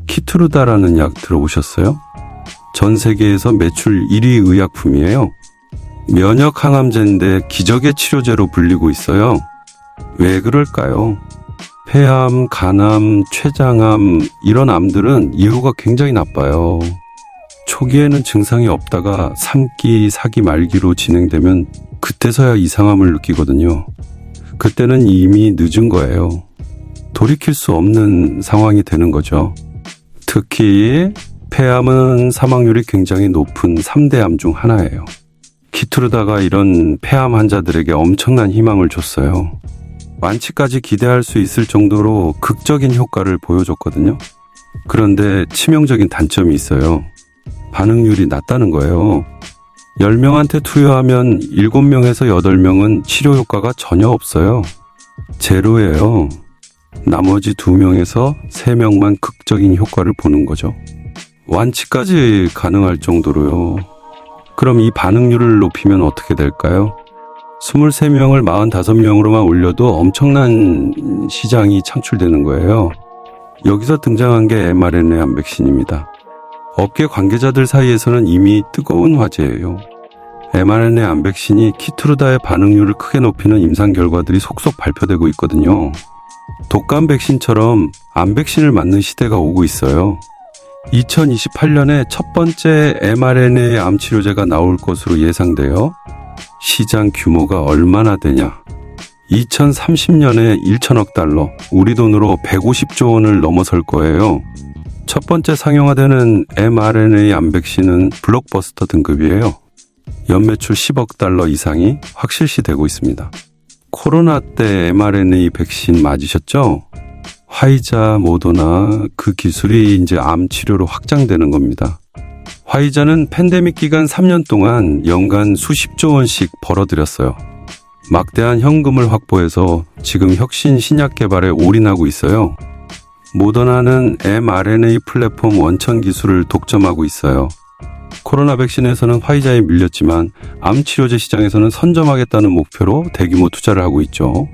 키트루다라는 약 들어보셨어요? 전 세계에서 매출 1위 의약품이에요. 면역 항암제인데 기적의 치료제로 불리고 있어요. 왜 그럴까요? 폐암, 간암, 췌장암 이런 암들은 이후가 굉장히 나빠요. 초기에는 증상이 없다가 3기, 4기 말기로 진행되면 그때서야 이상함을 느끼거든요. 그때는 이미 늦은 거예요. 돌이킬 수 없는 상황이 되는 거죠. 특히 폐암은 사망률이 굉장히 높은 3대 암 중 하나예요. 키트루다가 이런 폐암 환자들에게 엄청난 희망을 줬어요. 완치까지 기대할 수 있을 정도로 극적인 효과를 보여줬거든요. 그런데 치명적인 단점이 있어요. 반응률이 낮다는 거예요. 10명한테 투여하면 7명에서 8명은 치료 효과가 전혀 없어요. 제로예요. 나머지 2명에서 3명만 극적인 효과를 보는 거죠. 완치까지 가능할 정도로요. 그럼 이 반응률을 높이면 어떻게 될까요? 23명을 45명으로만 올려도 엄청난 시장이 창출되는 거예요. 여기서 등장한 게 mRNA 암 백신입니다. 업계 관계자들 사이에서는 이미 뜨거운 화제예요. mRNA 암 백신이 키트루다의 반응률을 크게 높이는 임상 결과들이 속속 발표되고 있거든요. 독감 백신처럼 암 백신을 맞는 시대가 오고 있어요. 2028년에 첫 번째 mRNA 암 치료제가 나올 것으로 예상돼요. 시장 규모가 얼마나 되냐? 2030년에 1천억 달러, 우리 돈으로 150조 원을 넘어설 거예요. 첫 번째 상용화되는 mRNA 암 백신은 블록버스터 등급이에요. 연매출 10억 달러 이상이 확실시되고 있습니다. 코로나 때 mRNA 백신 맞으셨죠? 화이자, 모더나 그 기술이 이제 암 치료로 확장되는 겁니다. 화이자는 팬데믹 기간 3년 동안 연간 수십조 원씩 벌어들였어요. 막대한 현금을 확보해서 지금 혁신 신약 개발에 올인하고 있어요. 모더나는 mRNA 플랫폼 원천 기술을 독점하고 있어요. 코로나 백신에서는 화이자에 밀렸지만 암 치료제 시장에서는 선점하겠다는 목표로 대규모 투자를 하고 있죠.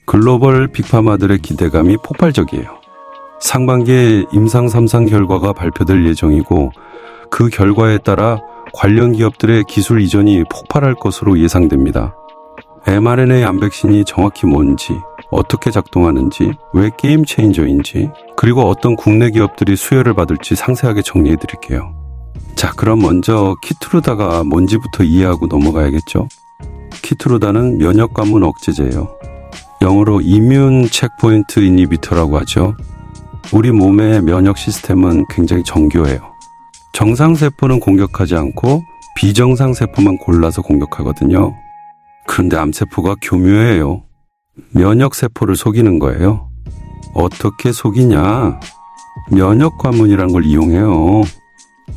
글로벌 빅파마들의 기대감이 폭발적이에요. 상반기에 임상 3상 결과가 발표될 예정이고 그 결과에 따라 관련 기업들의 기술 이전이 폭발할 것으로 예상됩니다. mRNA 암 백신이 정확히 뭔지, 어떻게 작동하는지, 왜 게임 체인저인지, 그리고 어떤 국내 기업들이 수혜를 받을지 상세하게 정리해 드릴게요. 자, 그럼 먼저 키트루다가 뭔지부터 이해하고 넘어가야겠죠? 키트루다는 면역 관문 억제제예요. 영어로 이뮨 체크포인트 이니비터라고 하죠. 우리 몸의 면역 시스템은 굉장히 정교해요. 정상세포는 공격하지 않고 비정상세포만 골라서 공격하거든요. 그런데 암세포가 교묘해요. 면역세포를 속이는 거예요. 어떻게 속이냐? 면역관문이라는 걸 이용해요.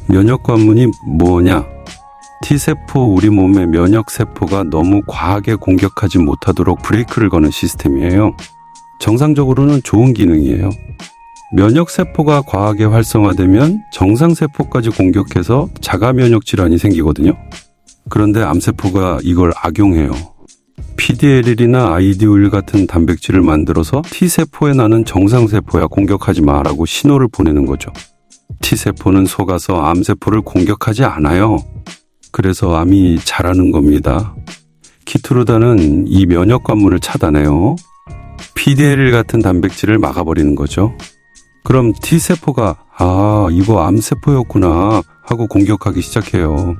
면역관문이 뭐냐? T세포, 우리 몸의 면역세포가 너무 과하게 공격하지 못하도록 브레이크를 거는 시스템이에요. 정상적으로는 좋은 기능이에요. 면역세포가 과하게 활성화되면 정상세포까지 공격해서 자가면역 질환이 생기거든요. 그런데 암세포가 이걸 악용해요. PDL1이나 IDO1 같은 단백질을 만들어서 T세포에 나는 정상세포야 공격하지 마라고 신호를 보내는 거죠. T세포는 속아서 암세포를 공격하지 않아요. 그래서 암이 자라는 겁니다. 키트루다는 이 면역관문을 차단해요. PDL1 같은 단백질을 막아버리는 거죠. 그럼 T세포가 이거 암세포였구나 하고 공격하기 시작해요.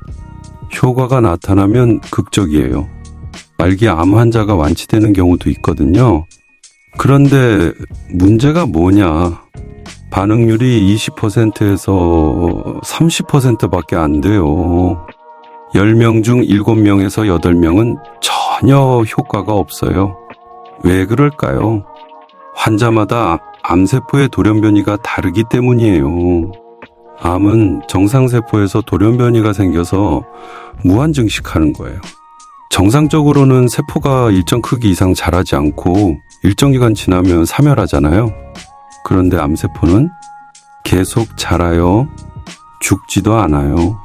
효과가 나타나면 극적이에요. 말기 암 환자가 완치되는 경우도 있거든요. 그런데 문제가 뭐냐? 반응률이 20%에서 30%밖에 안 돼요. 10명 중 7명에서 8명은 전혀 효과가 없어요. 왜 그럴까요? 환자마다 암세포의 돌연변이가 다르기 때문이에요. 암은 정상세포에서 돌연변이가 생겨서 무한증식하는 거예요. 정상적으로는 세포가 일정 크기 이상 자라지 않고 일정 기간 지나면 사멸하잖아요. 그런데 암세포는 계속 자라요. 죽지도 않아요.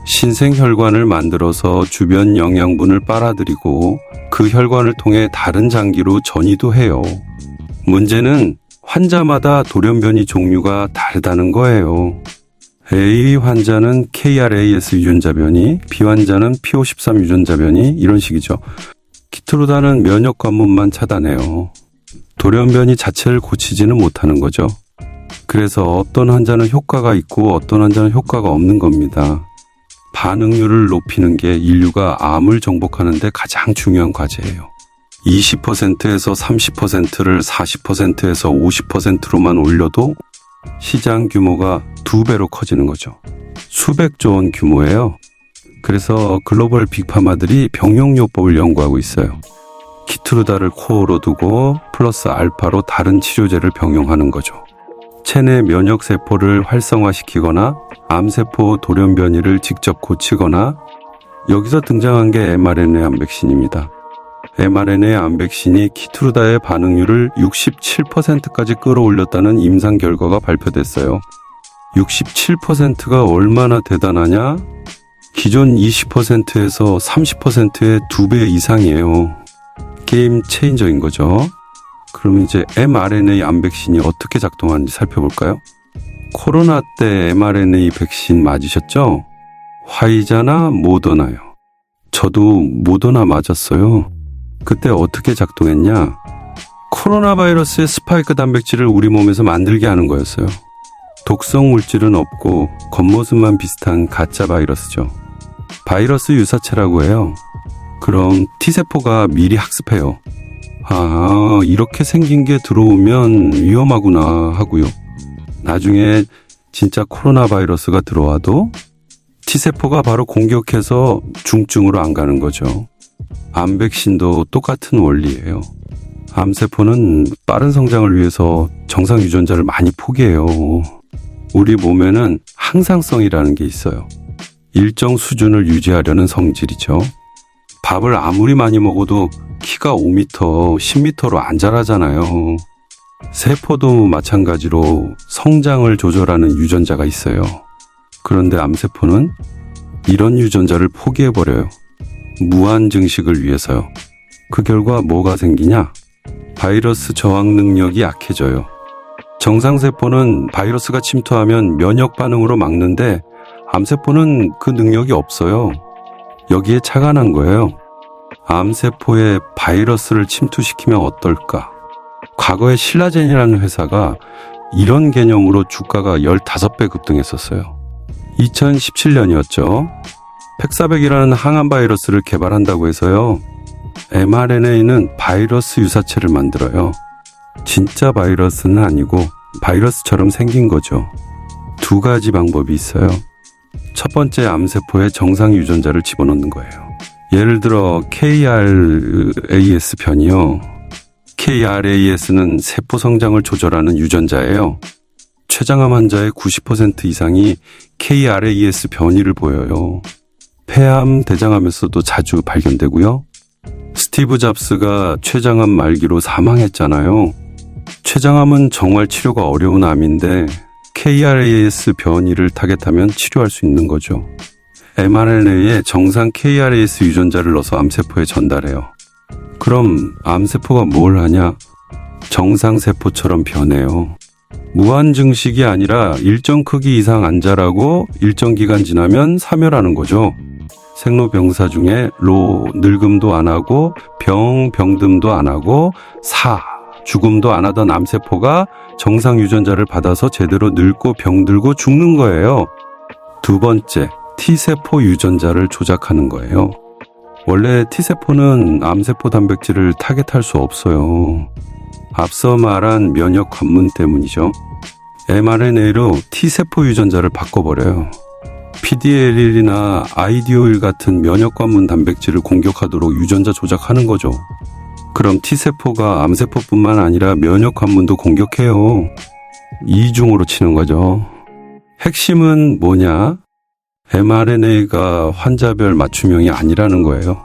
신생혈관을 만들어서 주변 영양분을 빨아들이고 그 혈관을 통해 다른 장기로 전이도 해요. 문제는 환자마다 돌연변이 종류가 다르다는 거예요. A 환자는 KRAS 유전자 변이, B 환자는 P53 유전자 변이, 이런 식이죠. 키트루다는 면역 관문만 차단해요. 돌연변이 자체를 고치지는 못하는 거죠. 그래서 어떤 환자는 효과가 있고 어떤 환자는 효과가 없는 겁니다. 반응률을 높이는 게 인류가 암을 정복하는 데 가장 중요한 과제예요. 20%에서 30%를 40%에서 50%로만 올려도 시장 규모가 2배로 커지는 거죠. 수백조 원 규모예요. 그래서 글로벌 빅파마들이 병용요법을 연구하고 있어요. 키트루다를 코어로 두고 플러스 알파로 다른 치료제를 병용하는 거죠. 체내 면역세포를 활성화시키거나 암세포 돌연변이를 직접 고치거나, 여기서 등장한 게 mRNA 암백신입니다. mRNA 암백신이 키트루다의 반응률을 67%까지 끌어올렸다는 임상 결과가 발표됐어요. 67%가 얼마나 대단하냐? 기존 20%에서 30%의 2배 이상이에요. 게임 체인저인 거죠. 그럼 이제 mRNA 암백신이 어떻게 작동하는지 살펴볼까요? 코로나 때 mRNA 백신 맞으셨죠? 화이자나 모더나요? 저도 모더나 맞았어요. 그때 어떻게 작동했냐? 코로나 바이러스의 스파이크 단백질을 우리 몸에서 만들게 하는 거였어요. 독성 물질은 없고 겉모습만 비슷한 가짜 바이러스죠. 바이러스 유사체라고 해요. 그럼 T세포가 미리 학습해요. 아, 이렇게 생긴 게 들어오면 위험하구나 하고요. 나중에 진짜 코로나 바이러스가 들어와도 T세포가 바로 공격해서 중증으로 안 가는 거죠. 암 백신도 똑같은 원리예요. 암세포는 빠른 성장을 위해서 정상 유전자를 많이 포기해요. 우리 몸에는 항상성이라는 게 있어요. 일정 수준을 유지하려는 성질이죠. 밥을 아무리 많이 먹어도 키가 5m, 10m로 안 자라잖아요. 세포도 마찬가지로 성장을 조절하는 유전자가 있어요. 그런데 암세포는 이런 유전자를 포기해버려요. 무한 증식을 위해서요. 그 결과 뭐가 생기냐? 바이러스 저항 능력이 약해져요. 정상세포는 바이러스가 침투하면 면역 반응으로 막는데 암세포는 그 능력이 없어요. 여기에 차가 난 거예요. 암세포에 바이러스를 침투시키면 어떨까? 과거에 신라젠이라는 회사가 이런 개념으로 주가가 15배 급등했었어요. 2017년이었죠. 팩사백이라는 항암 바이러스를 개발한다고 해서요. mRNA는 바이러스 유사체를 만들어요. 진짜 바이러스는 아니고 바이러스처럼 생긴 거죠. 2가지 방법이 있어요. 첫 번째, 암세포에 정상 유전자를 집어넣는 거예요. 예를 들어 KRAS 편이요. KRAS는 세포 성장을 조절하는 유전자예요. 췌장암 환자의 90% 이상이 KRAS 변이를 보여요. 폐암, 대장암에서도 자주 발견되고요. 스티브 잡스가 췌장암 말기로 사망했잖아요. 췌장암은 정말 치료가 어려운 암인데 KRAS 변이를 타겟하면 치료할 수 있는 거죠. mRNA에 정상 KRAS 유전자를 넣어서 암세포에 전달해요. 그럼 암세포가 뭘 하냐? 정상세포처럼 변해요. 무한 증식이 아니라 일정 크기 이상 안 자라고 일정 기간 지나면 사멸하는 거죠. 생로병사 중에 로, 늙음도 안 하고 병듦도 안 하고 죽음도 안 하던 암세포가 정상 유전자를 받아서 제대로 늙고 병들고 죽는 거예요. 두 번째, T세포 유전자를 조작하는 거예요. 원래 T세포는 암세포 단백질을 타겟할 수 없어요. 앞서 말한 면역 관문 때문이죠. mRNA로 T세포 유전자를 바꿔버려요. PDL1이나 IDO1 같은 면역 관문 단백질을 공격하도록 유전자 조작하는 거죠. 그럼 T세포가 암세포뿐만 아니라 면역 관문도 공격해요. 이중으로 치는 거죠. 핵심은 뭐냐? mRNA가 환자별 맞춤형이 아니라는 거예요.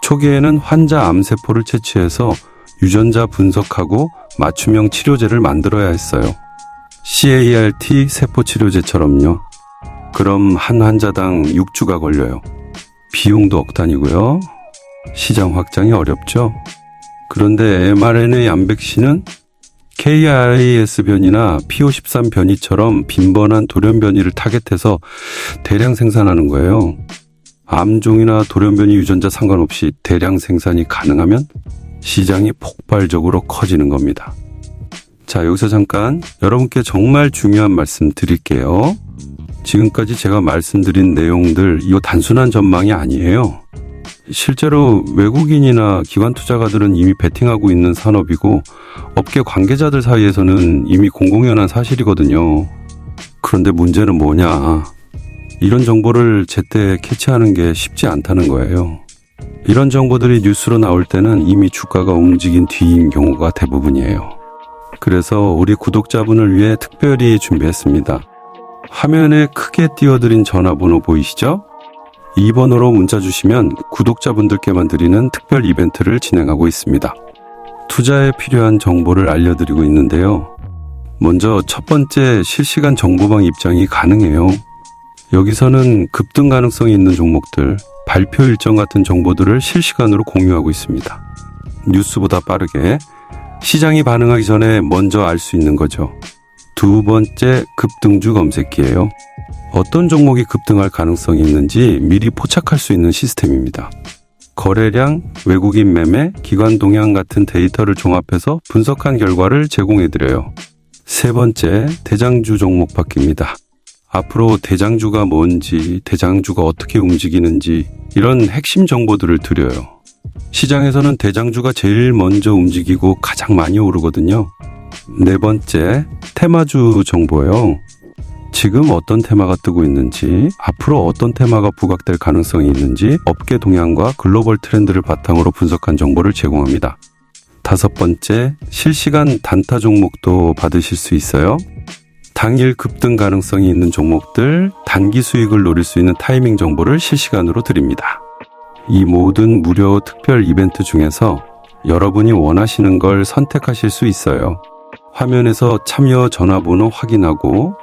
초기에는 환자 암세포를 채취해서 유전자 분석하고 맞춤형 치료제를 만들어야 했어요. CAR-T 세포 치료제처럼요. 그럼 한 환자당 6주가 걸려요. 비용도 억 단위고요. 시장 확장이 어렵죠. 그런데 mRNA 암백신은 KIS 변이나 P53 변이처럼 빈번한 돌연 변이를 타겟해서 대량 생산하는 거예요. 암종이나 돌연 변이 유전자 상관없이 대량 생산이 가능하면 시장이 폭발적으로 커지는 겁니다. 자, 여기서 잠깐 여러분께 정말 중요한 말씀 드릴게요. 지금까지 제가 말씀드린 내용들, 이거 단순한 전망이 아니에요. 실제로 외국인이나 기관 투자가들은 이미 베팅하고 있는 산업이고 업계 관계자들 사이에서는 이미 공공연한 사실이거든요. 그런데 문제는 뭐냐? 이런 정보를 제때 캐치하는 게 쉽지 않다는 거예요. 이런 정보들이 뉴스로 나올 때는 이미 주가가 움직인 뒤인 경우가 대부분이에요. 그래서 우리 구독자분을 위해 특별히 준비했습니다. 화면에 크게 띄워드린 전화번호 보이시죠? 이 번호로 문자 주시면 구독자분들께만 드리는 특별 이벤트를 진행하고 있습니다. 투자에 필요한 정보를 알려드리고 있는데요. 먼저 첫 번째, 실시간 정보방 입장이 가능해요. 여기서는 급등 가능성이 있는 종목들, 발표 일정 같은 정보들을 실시간으로 공유하고 있습니다. 뉴스보다 빠르게 시장이 반응하기 전에 먼저 알 수 있는 거죠. 두 번째, 급등주 검색기예요. 어떤 종목이 급등할 가능성이 있는지 미리 포착할 수 있는 시스템입니다. 거래량, 외국인 매매, 기관 동향 같은 데이터를 종합해서 분석한 결과를 제공해드려요. 세 번째, 대장주 종목 바뀝니다. 앞으로 대장주가 뭔지, 대장주가 어떻게 움직이는지 이런 핵심 정보들을 드려요. 시장에서는 대장주가 제일 먼저 움직이고 가장 많이 오르거든요. 네 번째, 테마주 정보예요. 지금 어떤 테마가 뜨고 있는지, 앞으로 어떤 테마가 부각될 가능성이 있는지 업계 동향과 글로벌 트렌드를 바탕으로 분석한 정보를 제공합니다. 다섯 번째, 실시간 단타 종목도 받으실 수 있어요. 당일 급등 가능성이 있는 종목들, 단기 수익을 노릴 수 있는 타이밍 정보를 실시간으로 드립니다. 이 모든 무료 특별 이벤트 중에서 여러분이 원하시는 걸 선택하실 수 있어요. 화면에서 참여 전화번호 확인하고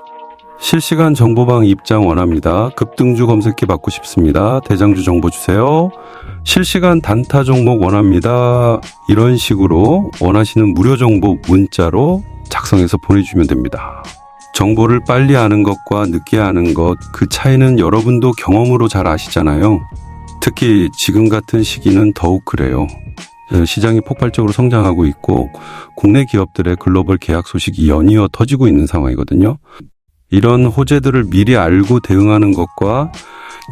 실시간 정보방 입장 원합니다. 급등주 검색기 받고 싶습니다. 대장주 정보 주세요. 실시간 단타 종목 원합니다. 이런 식으로 원하시는 무료 정보 문자로 작성해서 보내주시면 됩니다. 정보를 빨리 아는 것과 늦게 아는 것, 그 차이는 여러분도 경험으로 잘 아시잖아요. 특히 지금 같은 시기는 더욱 그래요. 시장이 폭발적으로 성장하고 있고 국내 기업들의 글로벌 계약 소식이 연이어 터지고 있는 상황이거든요. 이런 호재들을 미리 알고 대응하는 것과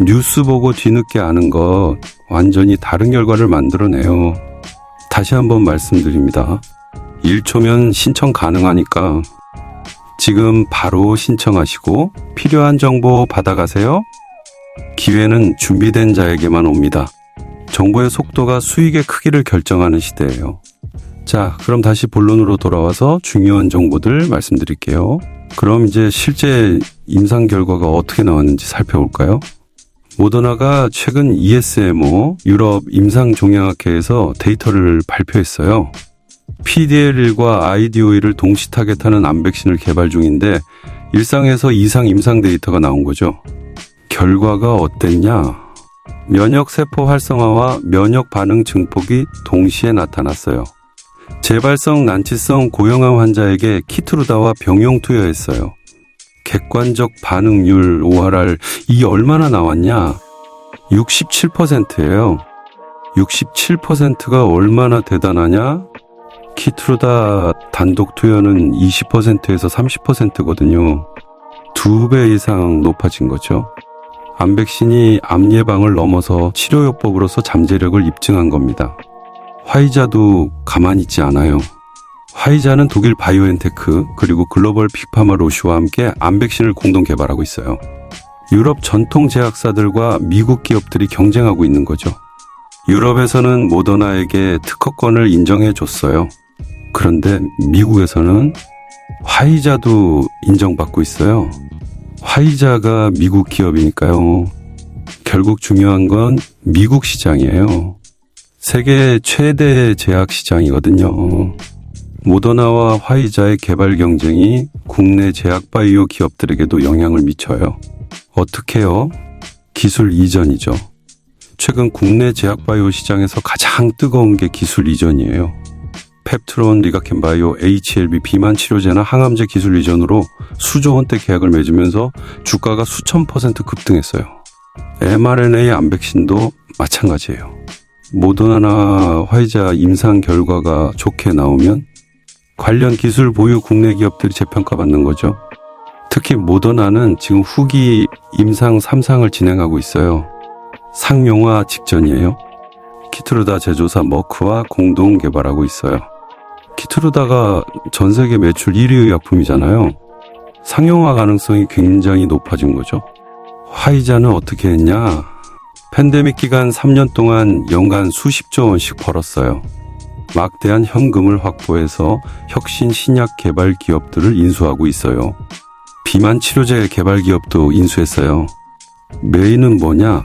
뉴스 보고 뒤늦게 아는 것, 완전히 다른 결과를 만들어내요. 다시 한번 말씀드립니다. 1초면 신청 가능하니까 지금 바로 신청하시고 필요한 정보 받아가세요. 기회는 준비된 자에게만 옵니다. 정보의 속도가 수익의 크기를 결정하는 시대예요. 자, 그럼 다시 본론으로 돌아와서 중요한 정보들 말씀드릴게요. 그럼 이제 실제 임상 결과가 어떻게 나왔는지 살펴볼까요? 모더나가 최근 ESMO, 유럽 임상종양학회에서 데이터를 발표했어요. PDL1과 IDOE를 동시 타겟하는 암 백신을 개발 중인데 일상에서 이상 임상 데이터가 나온 거죠. 결과가 어땠냐? 면역세포 활성화와 면역 반응 증폭이 동시에 나타났어요. 재발성 난치성 고형암 환자에게 키트루다와 병용 투여했어요. 객관적 반응률 ORR, 이게 얼마나 나왔냐? 67%예요. 67%가 얼마나 대단하냐? 키트루다 단독 투여는 20%에서 30%거든요. 2배 이상 높아진 거죠. 암 백신이 암 예방을 넘어서 치료요법으로서 잠재력을 입증한 겁니다. 화이자도 가만히 있지 않아요. 화이자는 독일 바이오엔테크 그리고 글로벌 빅파마 로슈와 함께 암 백신을 공동 개발하고 있어요. 유럽 전통 제약사들과 미국 기업들이 경쟁하고 있는 거죠. 유럽에서는 모더나에게 특허권을 인정해줬어요. 그런데 미국에서는 화이자도 인정받고 있어요. 화이자가 미국 기업이니까요. 결국 중요한 건 미국 시장이에요. 세계 최대 제약 시장이거든요. 모더나와 화이자의 개발 경쟁이 국내 제약 바이오 기업들에게도 영향을 미쳐요. 어떻게요? 기술 이전이죠. 최근 국내 제약 바이오 시장에서 가장 뜨거운 게 기술 이전이에요. 펩트론, 리가켄바이오, HLB 비만 치료제나 항암제 기술 이전으로 수조 원대 계약을 맺으면서 주가가 수천 % 급등했어요. mRNA 암백신도 마찬가지예요. 모더나나 화이자 임상 결과가 좋게 나오면 관련 기술 보유 국내 기업들이 재평가받는 거죠. 특히 모더나는 지금 후기 임상 3상을 진행하고 있어요. 상용화 직전이에요. 키트루다 제조사 머크와 공동 개발하고 있어요. 키트루다가 전 세계 매출 1위 의약품이잖아요. 상용화 가능성이 굉장히 높아진 거죠. 화이자는 어떻게 했냐? 팬데믹 기간 3년 동안 연간 수십조 원씩 벌었어요. 막대한 현금을 확보해서 혁신 신약 개발 기업들을 인수하고 있어요. 비만 치료제 개발 기업도 인수했어요. 메인은 뭐냐?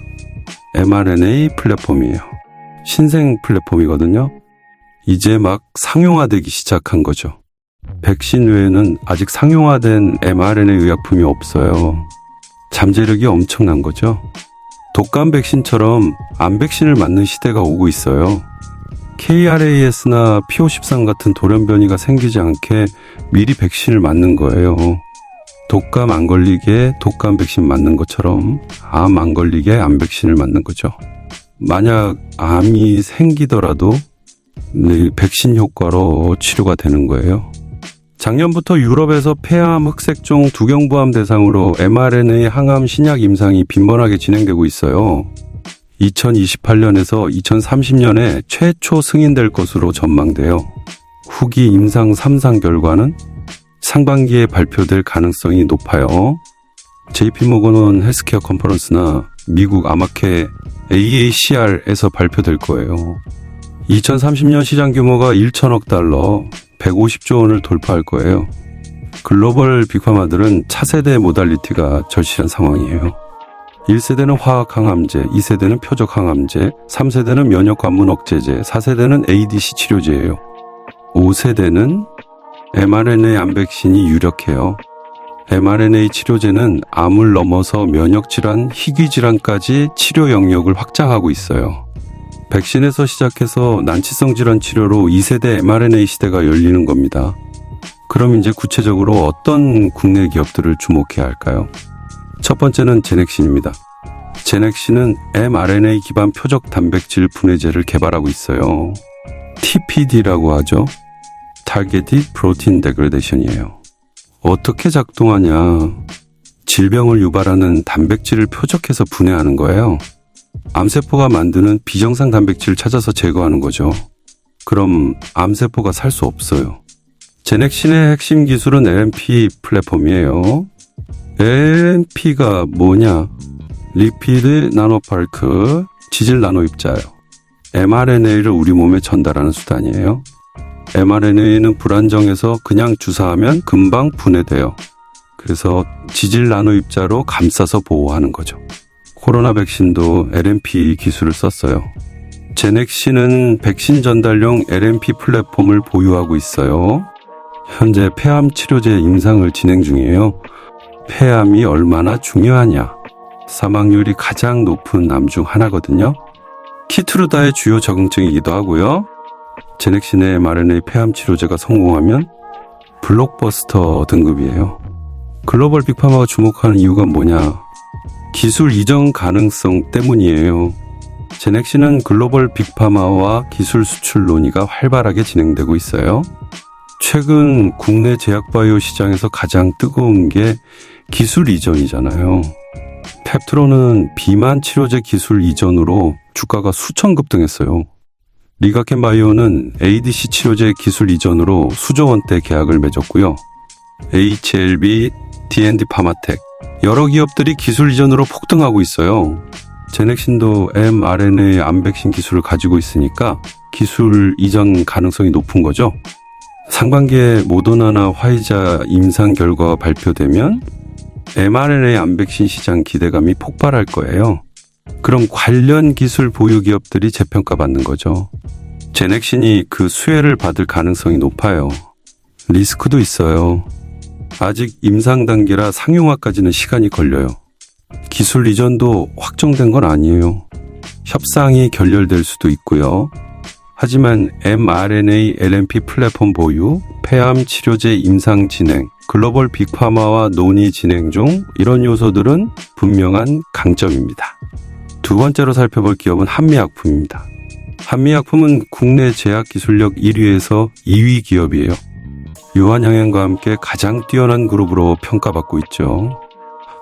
mRNA 플랫폼이에요. 신생 플랫폼이거든요. 이제 막 상용화되기 시작한 거죠. 백신 외에는 아직 상용화된 mRNA 의약품이 없어요. 잠재력이 엄청난 거죠. 독감 백신처럼 암 백신을 맞는 시대가 오고 있어요. KRAS나 P53 같은 돌연변이가 생기지 않게 미리 백신을 맞는 거예요. 독감 안 걸리게 독감 백신 맞는 것처럼 암 안 걸리게 암 백신을 맞는 거죠. 만약 암이 생기더라도 백신 효과로 치료가 되는 거예요. 작년부터 유럽에서 폐암, 흑색종, 두경부암 대상으로 mRNA 항암 신약 임상이 빈번하게 진행되고 있어요. 2028년에서 2030년에 최초 승인될 것으로 전망돼요. 후기 임상 3상 결과는 상반기에 발표될 가능성이 높아요. JP모건은 헬스케어 컨퍼런스나 미국 아마케 AACR에서 발표될 거예요. 2030년 시장 규모가 1천억 달러, 150조 원을 돌파할 거예요. 글로벌 빅파마들은 차세대 모달리티가 절실한 상황이에요. 1세대는 화학 항암제, 2세대는 표적 항암제, 3세대는 면역 관문 억제제, 4세대는 ADC 치료제예요. 5세대는 mRNA 암 백신이 유력해요. mRNA 치료제는 암을 넘어서 면역질환, 희귀질환까지 치료 영역을 확장하고 있어요. 백신에서 시작해서 난치성 질환 치료로 2세대 mRNA 시대가 열리는 겁니다. 그럼 이제 구체적으로 어떤 국내 기업들을 주목해야 할까요? 첫 번째는 제넥신입니다. 제넥신은 mRNA 기반 표적 단백질 분해제를 개발하고 있어요. TPD라고 하죠. Targeted Protein Degradation이에요. 어떻게 작동하냐? 질병을 유발하는 단백질을 표적해서 분해하는 거예요. 암세포가 만드는 비정상 단백질을 찾아서 제거하는 거죠. 그럼 암세포가 살 수 없어요. 제넥신의 핵심 기술은 LNP 플랫폼이에요. LNP가 뭐냐? 리피드 나노파르크, 지질 나노입자예요. mRNA를 우리 몸에 전달하는 수단이에요. mRNA는 불안정해서 그냥 주사하면 금방 분해돼요. 그래서 지질 나노입자로 감싸서 보호하는 거죠. 코로나 백신도 LNP 기술을 썼어요. 제넥신은 백신 전달용 LNP 플랫폼을 보유하고 있어요. 현재 폐암 치료제 임상을 진행 중이에요. 폐암이 얼마나 중요하냐? 사망률이 가장 높은 암 중 하나거든요. 키트루다의 주요 적응증이기도 하고요. 제넥신의 mRNA 폐암 치료제가 성공하면 블록버스터 등급이에요. 글로벌 빅파마가 주목하는 이유가 뭐냐? 기술 이전 가능성 때문이에요. 제넥신은 글로벌 빅파마와 기술 수출 논의가 활발하게 진행되고 있어요. 최근 국내 제약바이오 시장에서 가장 뜨거운 게 기술 이전이잖아요. 펩트론은 비만 치료제 기술 이전으로 주가가 수천 급등했어요. 리가켄바이오는 ADC 치료제 기술 이전으로 수조 원대 계약을 맺었고요. HLB, D&D 파마텍 여러 기업들이 기술 이전으로 폭등하고 있어요. 제넥신도 mRNA 암 백신 기술을 가지고 있으니까 기술 이전 가능성이 높은 거죠. 상반기에 모더나나 화이자 임상 결과가 발표되면 mRNA 암 백신 시장 기대감이 폭발할 거예요. 그럼 관련 기술 보유 기업들이 재평가받는 거죠. 제넥신이 그 수혜를 받을 가능성이 높아요. 리스크도 있어요. 아직 임상 단계라 상용화까지는 시간이 걸려요. 기술 이전도 확정된 건 아니에요. 협상이 결렬될 수도 있고요. 하지만 mRNA LNP 플랫폼 보유, 폐암 치료제 임상 진행, 글로벌 빅파마와 논의 진행 중 이런 요소들은 분명한 강점입니다. 두 번째로 살펴볼 기업은 한미약품입니다. 한미약품은 국내 제약기술력 1위에서 2위 기업이에요. 유한양행과 함께 가장 뛰어난 그룹으로 평가받고 있죠.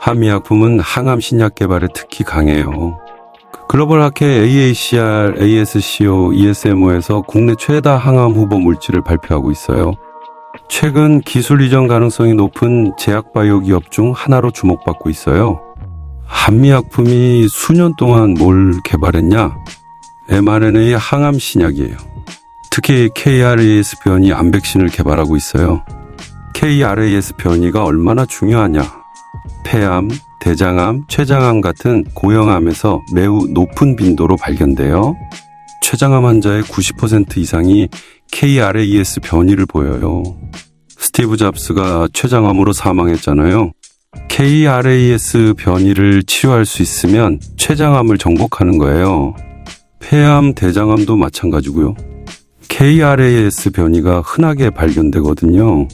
한미약품은 항암 신약 개발에 특히 강해요. 글로벌 학회 AACR, ASCO, ESMO에서 국내 최다 항암 후보 물질을 발표하고 있어요. 최근 기술 이전 가능성이 높은 제약바이오 기업 중 하나로 주목받고 있어요. 한미약품이 수년 동안 뭘 개발했냐? mRNA 항암 신약이에요. 특히 KRAS 변이 암 백신을 개발하고 있어요. KRAS 변이가 얼마나 중요하냐? 폐암, 대장암, 췌장암 같은 고형암에서 매우 높은 빈도로 발견돼요. 췌장암 환자의 90% 이상이 KRAS 변이를 보여요. 스티브 잡스가 췌장암으로 사망했잖아요. KRAS 변이를 치료할 수 있으면 췌장암을 정복하는 거예요. 폐암, 대장암도 마찬가지고요. KRAS 변이가 흔하게 발견되거든요.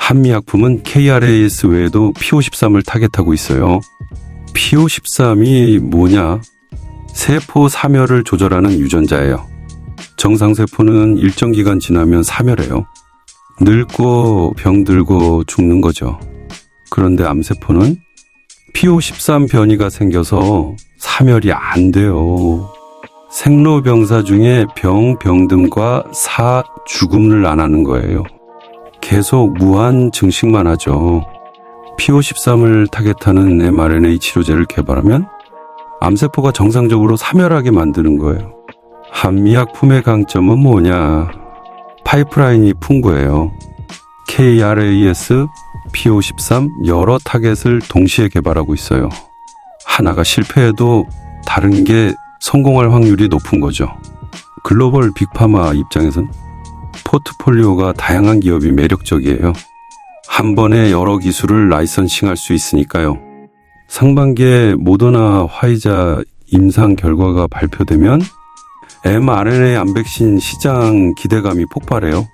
한미약품은 KRAS 외에도 P53을 타겟하고 있어요. P53이 뭐냐? 세포 사멸을 조절하는 유전자예요. 정상세포는 일정 기간 지나면 사멸해요. 늙고 병들고 죽는 거죠. 그런데 암세포는 P53 변이가 생겨서 사멸이 안 돼요. 생로병사 중에 병듦과 죽음을 안 하는 거예요. 계속 무한 증식만 하죠. P53을 타겟하는 mRNA 치료제를 개발하면 암세포가 정상적으로 사멸하게 만드는 거예요. 한미약품의 강점은 뭐냐? 파이프라인이 풍부해요. KRAS, P53 여러 타겟을 동시에 개발하고 있어요. 하나가 실패해도 다른 게 성공할 확률이 높은 거죠. 글로벌 빅파마 입장에선 포트폴리오가 다양한 기업이 매력적이에요. 한 번에 여러 기술을 라이선싱할 수 있으니까요. 상반기에 모더나, 화이자 임상 결과가 발표되면 mRNA 암 백신 시장 기대감이 폭발해요.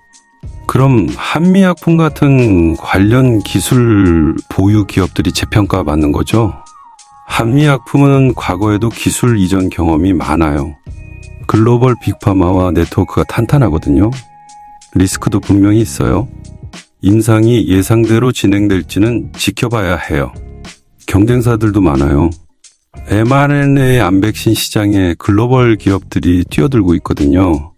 그럼 한미약품 같은 관련 기술 보유 기업들이 재평가받는 거죠. 한미약품은 과거에도 기술 이전 경험이 많아요. 글로벌 빅파마와 네트워크가 탄탄하거든요. 리스크도 분명히 있어요. 임상이 예상대로 진행될지는 지켜봐야 해요. 경쟁사들도 많아요. mRNA 암 백신 시장에 글로벌 기업들이 뛰어들고 있거든요.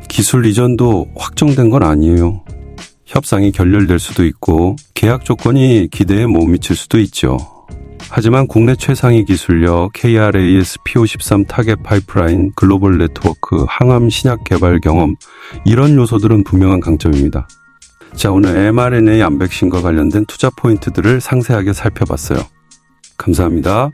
기술 이전도 확정된 건 아니에요. 협상이 결렬될 수도 있고 계약 조건이 기대에 못 미칠 수도 있죠. 하지만 국내 최상위 기술력, KRAS, P53 타겟 파이프라인, 글로벌 네트워크, 항암 신약 개발 경험 이런 요소들은 분명한 강점입니다. 자, 오늘 mRNA 암 백신과 관련된 투자 포인트들을 상세하게 살펴봤어요. 감사합니다.